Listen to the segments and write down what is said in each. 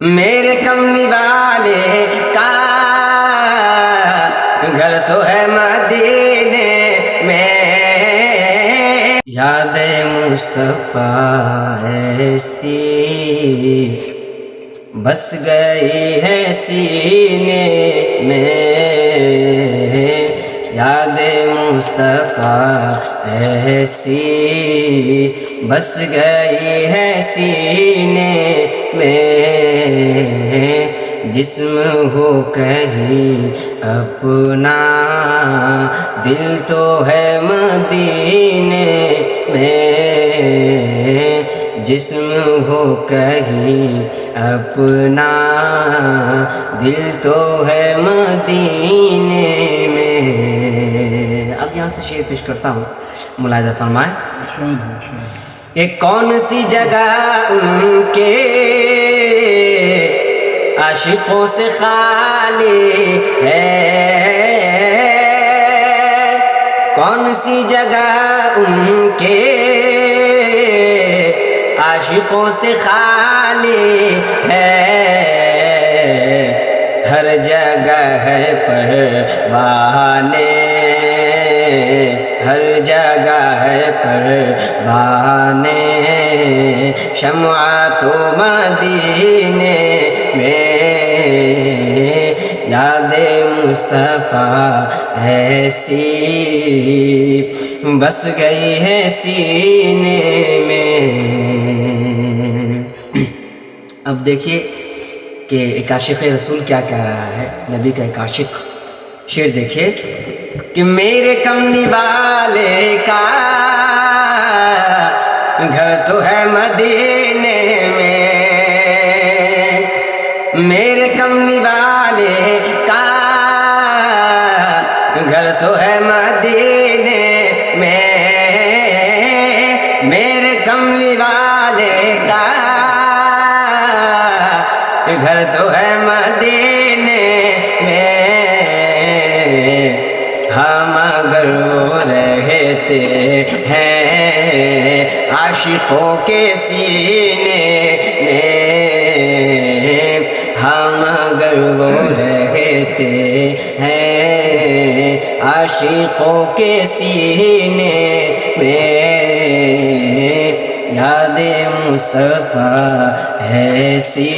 میرے کملی والے کا گھر تو ہے مدینے میں، یاد مصطفیٰ ایسی بس گئی ہے سینے میں، یاد مصطفیٰ ایسی بس گئی ہے سینے میں، جسم ہو کہیں اپنا دل تو ہے مدینے میں، جسم ہو کہیں اپنا دل تو ہے مدینے میں۔ اب یہاں سے شعر پیش کرتا ہوں، ملاحظہ فرمائیں۔ کہ کون سی جگہ ان کے عاشقوں سے خالی ہے، کون سی جگہ ان کے عاشقوں سے خالی ہے، ہر جگہ ہے پروانے، ہر جگہ ہے پروانے، شمع تو مدینے میں، یاد مصطفیٰ ایسی بس گئی ہے سینے میں۔ اب دیکھیے کہ ایک عاشق رسول کیا کہہ رہا ہے، نبی کا ایک عاشق، شعر دیکھیے کہ میرے کملی والے کا گھر تو ہے مدینے میں، میرے کملی والے کا گھر تو ہے مدینے میں، میرے کملی والے کا گھر تو ہے مدینے میں، ہم اگر وہ رہتے ہیں عاشقوں کے سینے میں، ہم اگر وہ رہتے ہیں عاشقوں کے سینے میں، یاد مصطفیٰ ایسی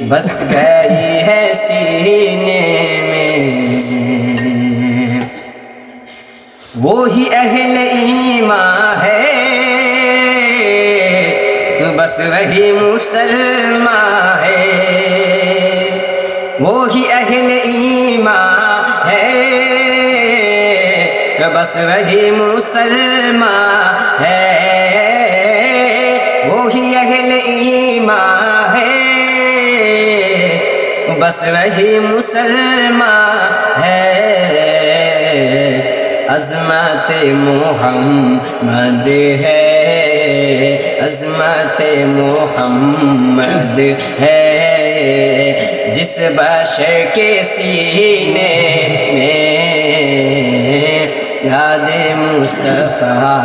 بس گئی ہے سینے میں، وہی اہل ایمان ہے بس وہی مسلمان ہے، وہی اہل ایمان ہے بس وہی مسلمان ہے، وہی اہل ایمان ہے بس وہی مسلمان ہے، عظمت محمد ہے، عظمت محمد ہے، جس بشر کے سینے میں، یاد مصطفیٰ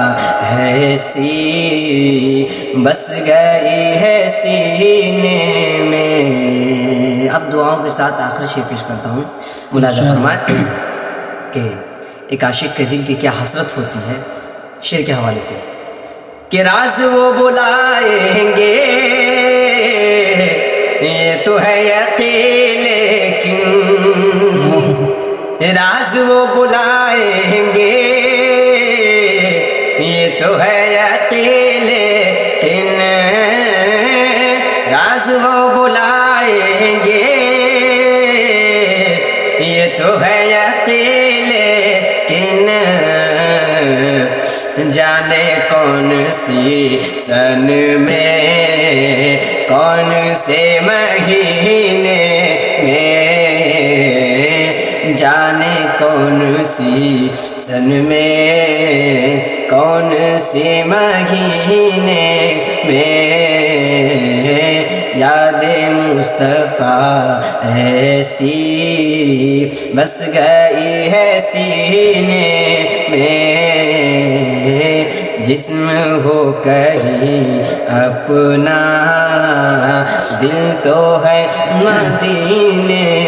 ایسی بس گئی ہے سینے میں۔ اب دعاؤں کے ساتھ آخری شعر پیش کرتا ہوں، ملاحظہ فرمائیں کہ ایک عاشق کے دل کی کیا حسرت ہوتی ہے شعر کے حوالے سے، کہ راز وہ بلائیں گے یہ تو ہے یقین، لیکن راز وہ بلائیں گے یہ تو ہے یقین، لیکن راز وہ بلائیں گے یہ تو ہے یقین، لیکن جانے کون سی سن میں کون سے مہینے میں، جانے کون سی سن میں کون سے مہینے میں، یاد مصطفیٰ ایسی بس گئی ہے سینے میں، جسم ہو کہیں اپنا، دل تو ہے مدینے